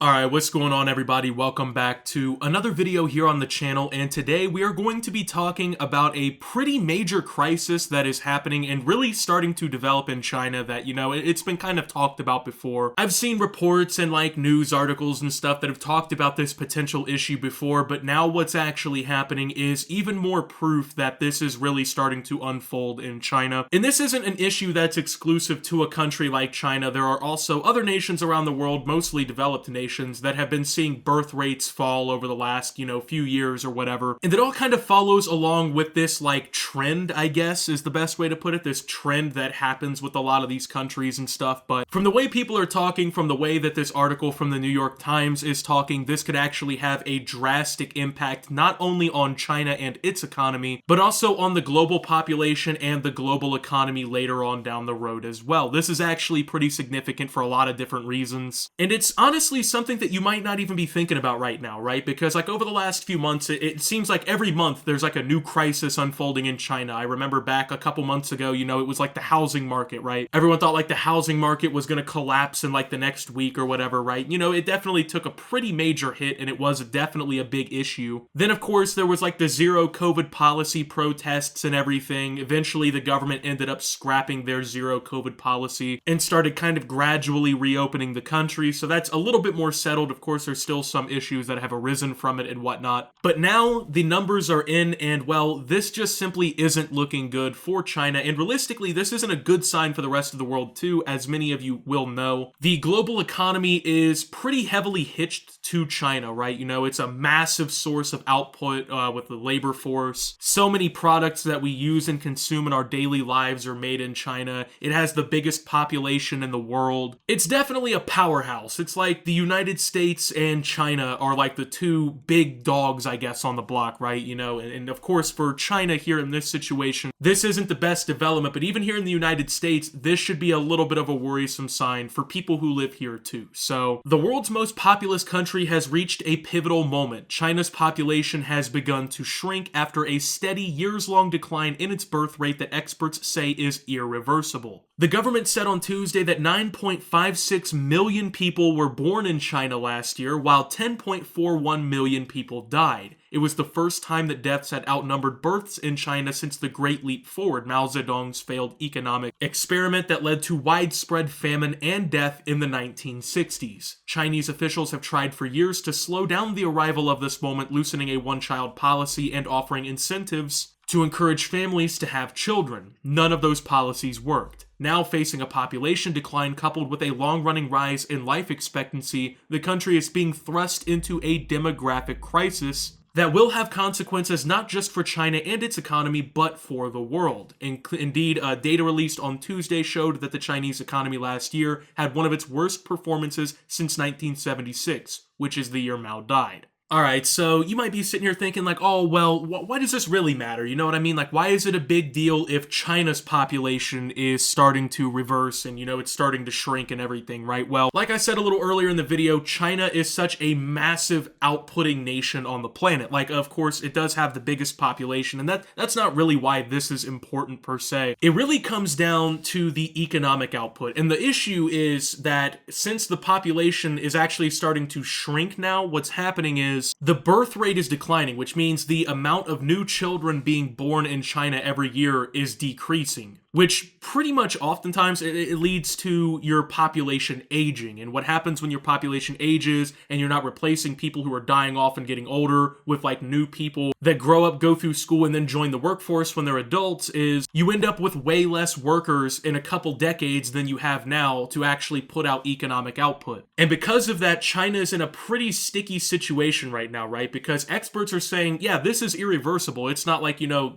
Alright, what's going on everybody? Welcome back to another video here on the channel, and today we are going to be talking about a pretty major crisis that is happening and really starting to develop in China that, it's been kind of talked about before. I've seen reports and news articles and stuff that have talked about this potential issue before, but now what's actually happening is even more proof that this is really starting to unfold in China. And this isn't an issue that's exclusive to a country like China. There are also other nations around the world, mostly developed nations, that have been seeing birth rates fall over the last, few years or whatever. And it all kind of follows along with this, trend, I guess, is the best way to put it. This trend that happens with a lot of these countries and stuff. But from the way people are talking, from the way that this article from the New York Times is talking, this could actually have a drastic impact, not only on China and its economy, but also on the global population and the global economy later on down the road as well. This is actually pretty significant for a lot of different reasons. And it's honestly something that you might not even be thinking about right now, right? Because over the last few months, it seems like every month there's a new crisis unfolding in China. I remember back a couple months ago, it was the housing market, right? Everyone thought the housing market was going to collapse in the next week or whatever, right? It definitely took a pretty major hit, and it was definitely a big issue. Then of course there was the zero COVID policy protests and everything. Eventually the government ended up scrapping their zero COVID policy and started kind of gradually reopening the country. So that's a little bit more settled. Of course, there's still some issues that have arisen from it and whatnot. But now the numbers are in, and well, this just simply isn't looking good for China. And realistically, this isn't a good sign for the rest of the world too, as many of you will know. The global economy is pretty heavily hitched to China, right? It's a massive source of output with the labor force. So many products that we use and consume in our daily lives are made in China. It has the biggest population in the world. It's definitely a powerhouse. It's like the United States and China are the two big dogs, I guess, on the block, right? And of course, for China here in this situation, this isn't the best development, but even here in the United States, this should be a little bit of a worrisome sign for people who live here too. So, the world's most populous country has reached a pivotal moment. China's population has begun to shrink after a steady years-long decline in its birth rate that experts say is irreversible. The government said on Tuesday that 9.56 million people were born in China last year, while 10.41 million people died. It was the first time that deaths had outnumbered births in China since the Great Leap Forward, Mao Zedong's failed economic experiment that led to widespread famine and death in the 1960s. Chinese officials have tried for years to slow down the arrival of this moment, loosening a one-child policy and offering incentives to encourage families to have children. None of those policies worked. Now facing a population decline coupled with a long-running rise in life expectancy, the country is being thrust into a demographic crisis that will have consequences not just for China and its economy, but for the world. Indeed, data released on Tuesday showed that the Chinese economy last year had one of its worst performances since 1976, which is the year Mao died. Alright, so you might be sitting here thinking oh, well, why does this really matter? You know what I mean? Why is it a big deal if China's population is starting to reverse and, it's starting to shrink and everything, right? Well, like I said a little earlier in the video, China is such a massive outputting nation on the planet. Of course, it does have the biggest population, and that's not really why this is important per se. It really comes down to the economic output. And the issue is that since the population is actually starting to shrink now, what's happening is the birth rate is declining, which means the amount of new children being born in China every year is decreasing, which pretty much oftentimes it leads to your population aging. And what happens when your population ages and you're not replacing people who are dying off and getting older with new people that grow up, go through school, and then join the workforce when they're adults is you end up with way less workers in a couple decades than you have now to actually put out economic output. And because of that, China is in a pretty sticky situation right now, right? Because experts are saying, yeah, this is irreversible. It's not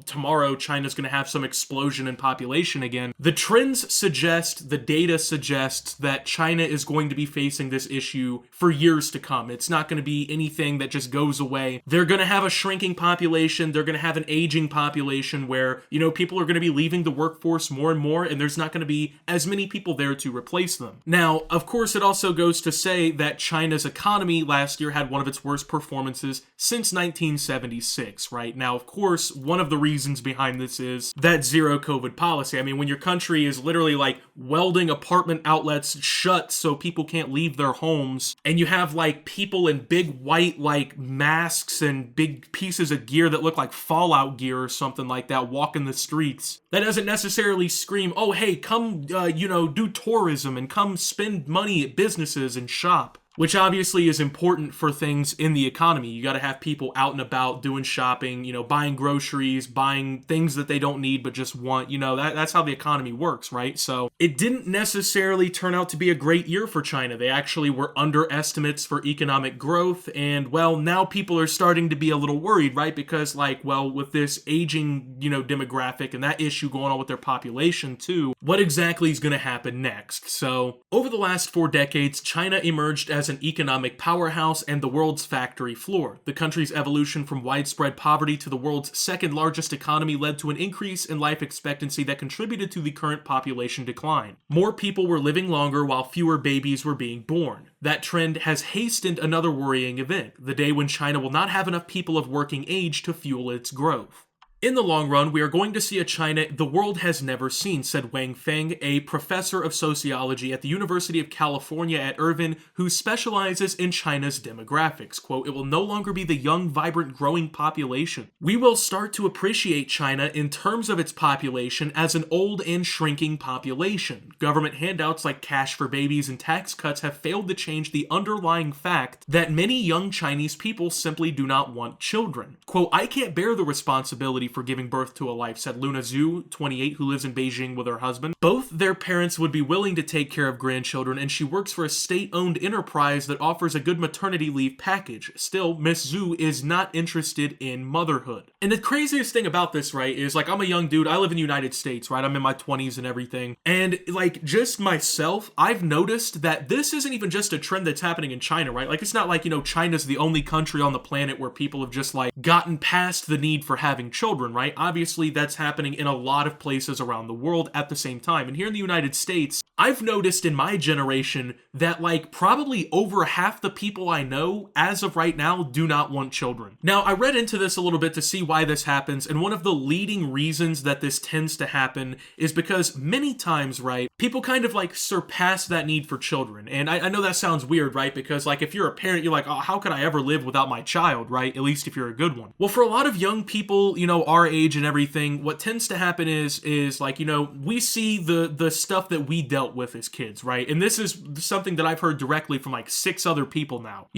tomorrow China's going to have some explosion in population again. The trends suggest, the data suggests that China is going to be facing this issue for years to come. It's not going to be anything that just goes away. They're going to have a shrinking population. They're going to have an aging population where, people are going to be leaving the workforce more and more, and there's not going to be as many people there to replace them. Now, of course, it also goes to say that China's economy last year had one of its worst performances since 1976, right? Now, of course, one of the reasons behind this is that zero COVID policy. policy. I mean, when your country is literally like welding apartment outlets shut so people can't leave their homes, and you have like people in big white like masks and big pieces of gear that look like Fallout gear or something like that walking the streets, that doesn't necessarily scream, oh, hey, come, do tourism and come spend money at businesses and shop. Which obviously is important for things in the economy. You got to have people out and about doing shopping, buying groceries, buying things that they don't need but just want. That's how the economy works, right? So it didn't necessarily turn out to be a great year for China. They actually were underestimates for economic growth. And, well, now people are starting to be a little worried, right? Because, with this aging, demographic and that issue going on with their population too, what exactly is going to happen next? So over the last 4 decades, China emerged as an economic powerhouse and the world's factory floor. The country's evolution from widespread poverty to the world's second largest economy led to an increase in life expectancy that contributed to the current population decline. More people were living longer while fewer babies were being born. That trend has hastened another worrying event, the day when China will not have enough people of working age to fuel its growth. In the long run, we are going to see a China the world has never seen, said Wang Feng, a professor of sociology at the University of California at Irvine who specializes in China's demographics. Quote, "It will no longer be the young, vibrant, growing population. We will start to appreciate China in terms of its population as an old and shrinking population. Government handouts like cash for babies and tax cuts have failed to change the underlying fact that many young Chinese people simply do not want children. Quote, I can't bear the responsibility for giving birth to a life," said Luna Zhu, 28, who lives in Beijing with her husband. Both their parents would be willing to take care of grandchildren, and she works for a state-owned enterprise that offers a good maternity leave package. Still, Miss Zhu is not interested in motherhood. And the craziest thing about this, right, is I'm a young dude. I live in the United States, right? I'm in my 20s and everything. And just myself, I've noticed that this isn't even just a trend that's happening in China, right? It's not China's the only country on the planet where people have just gotten past the need for having children, right? Obviously, that's happening in a lot of places around the world at the same time. And here in the United States, I've noticed in my generation that probably over half the people I know as of right now do not want children. Now, I read into this a little bit to see why this happens, and one of the leading reasons that this tends to happen is because many times, right, people kind of surpass that need for children. And I know that sounds weird, right? Because if you're a parent, you're oh, how could I ever live without my child, right? At least if you're a good one. Well, for a lot of young people, our age and everything, what tends to happen is we see the stuff that we dealt with as kids, right? And this is something that I've heard directly from 6 other people now.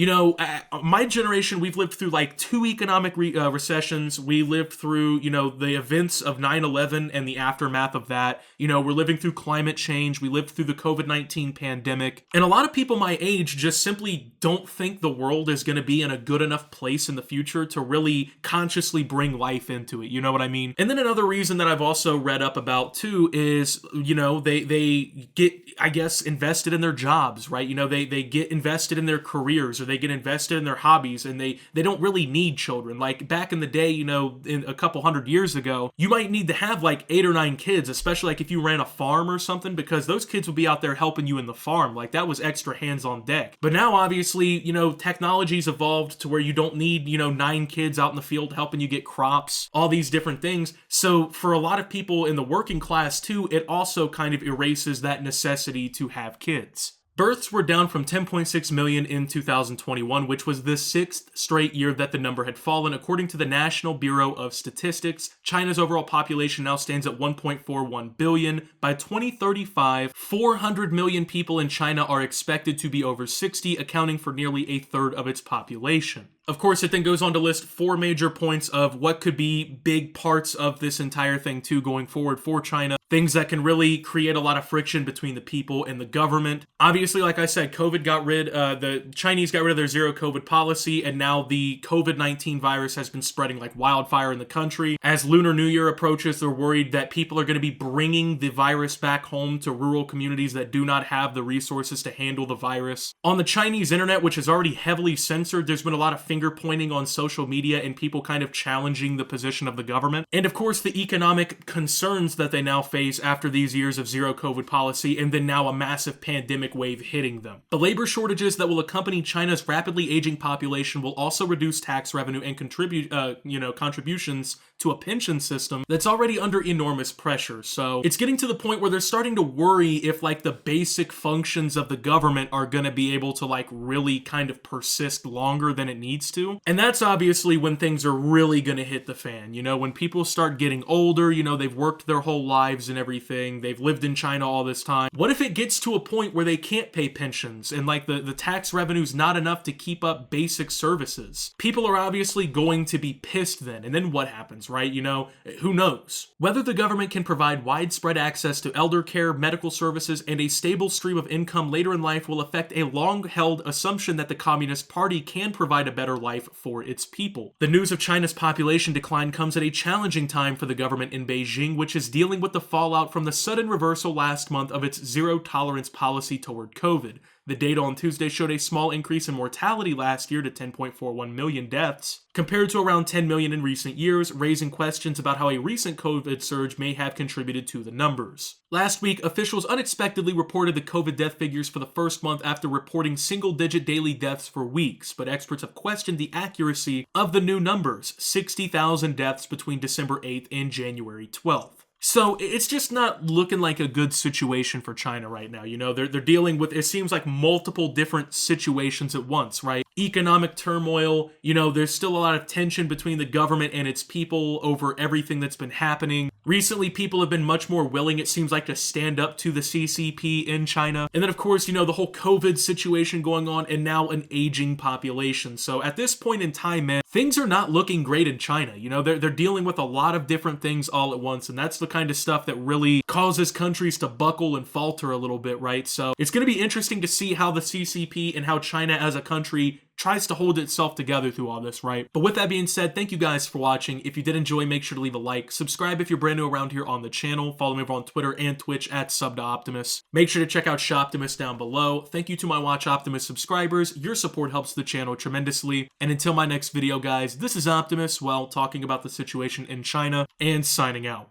My generation, we've lived through 2 economic recessions. We lived through, the events of 9/11 and the aftermath of that. We're living through climate change. We lived through the COVID-19 pandemic. And a lot of people my age just simply don't think the world is going to be in a good enough place in the future to really consciously bring life into it. You know what I mean? And then another reason that I've also read up about too is, they get, I guess, invested in their jobs, right? They get invested in their careers, or they get invested in their hobbies, and they don't really need children. Back in the day, in a couple hundred years ago, you might need to have 8 or 9 kids, especially if you ran a farm or something, because those kids would be out there helping you in the farm. That was extra hands on deck. But now, obviously, technology's evolved to where you don't need, 9 kids out in the field helping you get crops, all these different things. So for a lot of people in the working class too, it also kind of erases that necessity to have kids. Births were down from 10.6 million in 2021, which was the 6th straight year that the number had fallen. According to the National Bureau of Statistics, China's overall population now stands at 1.41 billion. By 2035, 400 million people in China are expected to be over 60, accounting for nearly a third of its population. Of course, it then goes on to list 4 major points of what could be big parts of this entire thing too going forward for China. Things that can really create a lot of friction between the people and the government. Obviously, like I said, the Chinese got rid of their zero COVID policy, and now the COVID-19 virus has been spreading like wildfire in the country. As Lunar New Year approaches, they're worried that people are going to be bringing the virus back home to rural communities that do not have the resources to handle the virus. On the Chinese internet, which is already heavily censored, there's been a lot of finger pointing on social media and people kind of challenging the position of the government. And of course, the economic concerns that they now face after these years of zero COVID policy, and then now a massive pandemic wave hitting them. The labor shortages that will accompany China's rapidly aging population will also reduce tax revenue and contributions to a pension system that's already under enormous pressure. So it's getting to the point where they're starting to worry if like the basic functions of the government are going to be able to like really kind of persist longer than it needs to. And that's obviously when things are really going to hit the fan. You know, when people start getting older, you know, they've worked their whole lives and everything. They've lived in China all this time. What if it gets to a point where they can't pay pensions and like the tax revenue's not enough to keep up basic services? People are obviously going to be pissed then. And then what happens, right? You know, who knows? Whether the government can provide widespread access to elder care, medical services, and a stable stream of income later in life will affect a long-held assumption that the Communist Party can provide a better life for its people. The news of China's population decline comes at a challenging time for the government in Beijing, which is dealing with the fallout from the sudden reversal last month of its zero-tolerance policy toward COVID. The data on Tuesday showed a small increase in mortality last year to 10.41 million deaths, compared to around 10 million in recent years, raising questions about how a recent COVID surge may have contributed to the numbers. Last week, officials unexpectedly reported the COVID death figures for the first month after reporting single-digit daily deaths for weeks, but experts have questioned the accuracy of the new numbers, 60,000 deaths between December 8th and January 12th. So it's just not looking like a good situation for China right now. You know, they're dealing with, it seems like multiple different situations at once, right? Economic turmoil, you know, there's still a lot of tension between the government and its people over everything that's been happening. Recently, people have been much more willing, it seems like, to stand up to the CCP in China. And then, of course, you know, the whole COVID situation going on and now an aging population. So at this point in time, man, things are not looking great in China. You know, they're dealing with a lot of different things all at once. And that's the kind of stuff that really causes countries to buckle and falter a little bit, right? So it's going to be interesting to see how the CCP and how China as a country tries to hold itself together through all this, right? But with that being said, thank you guys for watching. If you did enjoy, make sure to leave a like. Subscribe if you're brand new around here on the channel. Follow me over on Twitter and Twitch at @SubToOptimus. Make sure to check out Shoptimus down below. Thank you to my Watch Optimus subscribers. Your support helps the channel tremendously. And until my next video, guys, this is Optimus, well, talking about the situation in China and signing out.